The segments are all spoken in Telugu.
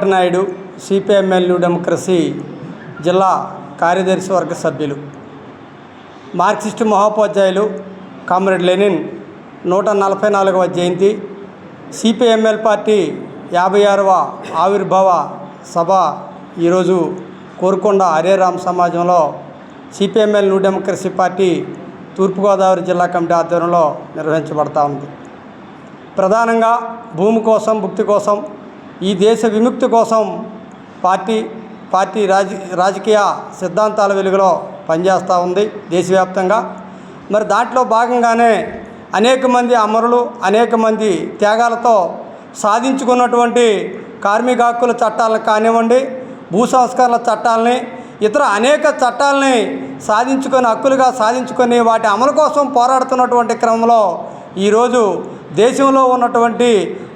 నాయుడు సిపిఎంఎల్ న్యూ డెమోక్రసీ జిల్లా కార్యదర్శి వర్గ సభ్యులు. మార్క్సిస్టు మహోపాధ్యాయులు కామ్రేడ్ లెనిన్ 144వ జయంతి, సిపిఎంఎల్ పార్టీ 56వ ఆవిర్భావ సభ ఈరోజు కోరుకొండ హరేరామ్ సమాజంలో సిపిఎంఎల్ న్యూ డెమోక్రసీ పార్టీ తూర్పుగోదావరి జిల్లా కమిటీ ఆధ్వర్యంలో నిర్వహించబడతా ఉంది. ప్రధానంగా భూమి కోసం, భుక్తి కోసం, ఈ దేశ విముక్తి కోసం పార్టీ రాజకీయ సిద్ధాంతాల వెలుగులో పనిచేస్తూ ఉంది దేశవ్యాప్తంగా. మరి దాంట్లో భాగంగానే అనేక మంది అమరులు, అనేక మంది త్యాగాలతో సాధించుకున్నటువంటి కార్మిక హక్కుల చట్టాలను కానివ్వండి, భూ సంస్కరణల చట్టాలని, ఇతర అనేక చట్టాలని హక్కులుగా సాధించుకొని వాటి అమలు కోసం పోరాడుతున్నటువంటి క్రమంలో ఈరోజు దేశంలో ఉన్నటువంటి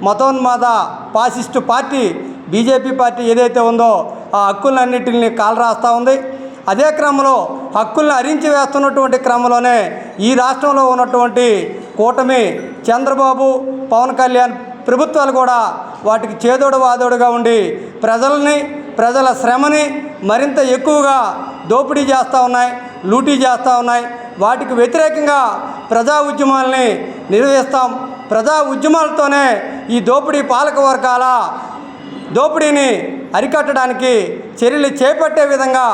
మతోన్మాద ఫాసిస్టు పార్టీ బీజేపీ పార్టీ ఏదైతే ఉందో ఆ హక్కులన్నింటినీ కాలరాస్తూ ఉంది. అదే క్రమంలో హక్కుల్ని హరించి వేస్తున్నటువంటి క్రమంలోనే ఈ రాష్ట్రంలో ఉన్నటువంటి కూటమి చంద్రబాబు, పవన్ కళ్యాణ్ ప్రభుత్వాలు కూడా వాటికి చేదోడు వాదోడుగా ఉండి ప్రజల శ్రమని మరింత ఎక్కువగా దోపిడీ చేస్తూ ఉన్నాయి, లూటీ చేస్తూ ఉన్నాయి. వాటికి వ్యతిరేకంగా ప్రజా ఉద్యమాలని నిర్వహిస్తాం. ప్రజా ఉద్యమాలతోనే ఈ పాలక వర్గాల దోపిడీని అరికట్టడానికి చర్యలు చేపట్టే విధంగా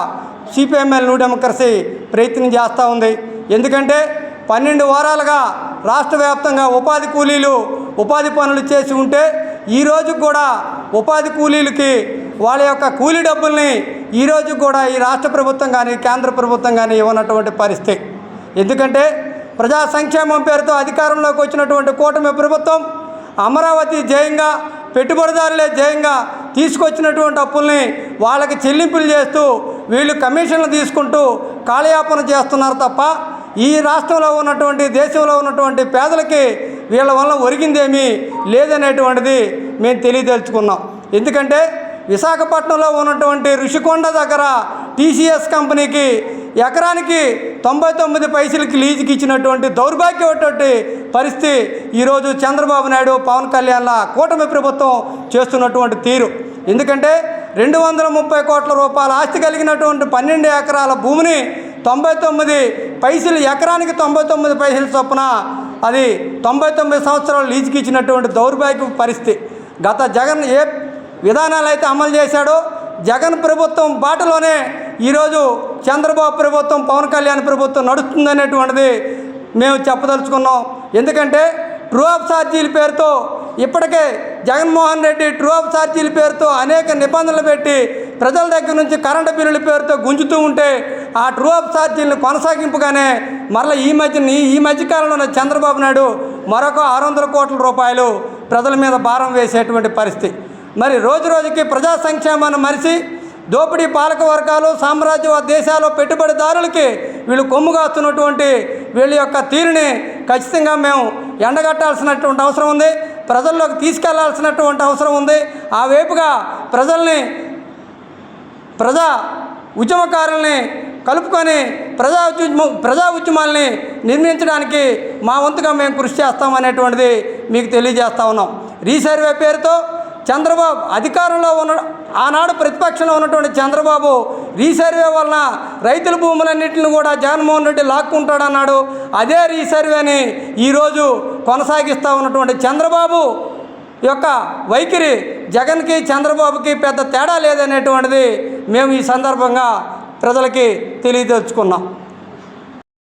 సిపిఎంఎల్ న్యూ డెమోక్రసీ ప్రయత్నం చేస్తూ ఉంది. ఎందుకంటే 12 వారాలుగా రాష్ట్ర వ్యాప్తంగా ఉపాధి పనులు చేసి ఉంటే ఈరోజు కూడా ఉపాధి కూలీలకి వాళ్ళ యొక్క కూలీ డబ్బుల్ని ఈరోజు కూడా ఈ రాష్ట్ర ప్రభుత్వం కానీ కేంద్ర ప్రభుత్వం కానీ ఇవ్వనటువంటి పరిస్థితి. ఎందుకంటే ప్రజా సంక్షేమం పేరుతో అధికారంలోకి వచ్చినటువంటి కూటమి ప్రభుత్వం అమరావతి జయంగా, పెట్టుబడిదారులే జయంగా తీసుకొచ్చినటువంటి అప్పుల్ని వాళ్ళకి చెల్లింపులు చేస్తూ వీళ్ళు కమిషన్లు తీసుకుంటూ కాలయాపన చేస్తున్నారు తప్ప ఈ రాష్ట్రంలో ఉన్నటువంటి, దేశంలో ఉన్నటువంటి పేదలకి వీళ్ళ వల్ల ఒరిగిందేమీ లేదనేటువంటిది మేము తెలియదలుచుకున్నాం. ఎందుకంటే విశాఖపట్నంలో ఉన్నటువంటి ఋషికొండ దగ్గర టీసీఎస్ కంపెనీకి ఎకరానికి 99 పైసలకి లీజుకి ఇచ్చినటువంటి దౌర్భాగ్యమైనటువంటి పరిస్థితి ఈరోజు చంద్రబాబు నాయుడు, పవన్ కళ్యాణ్ల కూటమి ప్రభుత్వం చేస్తున్నటువంటి తీరు. ఎందుకంటే 230 కోట్ల రూపాయల ఆస్తి కలిగినటువంటి 12 ఎకరాల భూమిని 99 పైసలు, ఎకరానికి 99 పైసల చొప్పున అది 99 సంవత్సరాలు లీజుకి ఇచ్చినటువంటి దౌర్భాగ్య పరిస్థితి. గత జగన్ ఏ విధానాలు అయితే అమలు చేశాడో జగన్ ప్రభుత్వం బాటలోనే ఈరోజు చంద్రబాబు ప్రభుత్వం, పవన్ కళ్యాణ్ ప్రభుత్వం నడుస్తుందనేటువంటిది మేము చెప్పదలుచుకున్నాం. ఎందుకంటే ట్రూ ఆఫ్ ఛార్జీల పేరుతో ఇప్పటికే జగన్మోహన్ రెడ్డి ట్రూ ఆఫ్ ఛార్జీల పేరుతో అనేక నిబంధనలు పెట్టి ప్రజల దగ్గర నుంచి కరెంటు బిల్లుల పేరుతో గుంజుతూ ఉంటే ఆ ట్రూ ఆఫ్ ఛార్జీలను కొనసాగింపుగానే మరలా ఈ మధ్యకాలంలోనే చంద్రబాబు నాయుడు మరొక 600 కోట్ల రూపాయలు ప్రజల మీద భారం వేసేటువంటి పరిస్థితి. మరి రోజుకి ప్రజా సంక్షేమాన్ని మరిచి దోపిడీ పాలక వర్గాలు, సామ్రాజ్యవాద దేశాలు, పెట్టుబడిదారులకి వీళ్ళు కొమ్ముగాస్తున్నటువంటి వీళ్ళ యొక్క తీరుని ఖచ్చితంగా మేము ఎండగట్టాల్సినటువంటి అవసరం ఉంది. ప్రజల్లోకి తీసుకెళ్లాల్సినటువంటి అవసరం ఉంది. ఆ వైపుగా ప్రజా ఉద్యమకారుల్ని కలుపుకొని ప్రజా ఉద్యమాల్ని నిర్మించడానికి మా వంతుగా మేము కృషి చేస్తామనేటువంటిది మీకు తెలియజేస్తా ఉన్నాం. రీసర్వే పేరుతో చంద్రబాబు అధికారంలో ఆనాడు ప్రతిపక్షంలో ఉన్నటువంటి చంద్రబాబు రీసర్వే వలన రైతుల భూములన్నింటిని కూడా జగన్మోహన్ రెడ్డి లాక్కుంటాడన్నాడు. అదే రీసర్వేని ఈరోజు కొనసాగిస్తూ ఉన్నటువంటి చంద్రబాబు యొక్క వైఖరి జగన్కి, చంద్రబాబుకి పెద్ద తేడా లేదనేటువంటిది మేము ఈ సందర్భంగా ప్రజలకి తెలియదలుచుకున్నాం.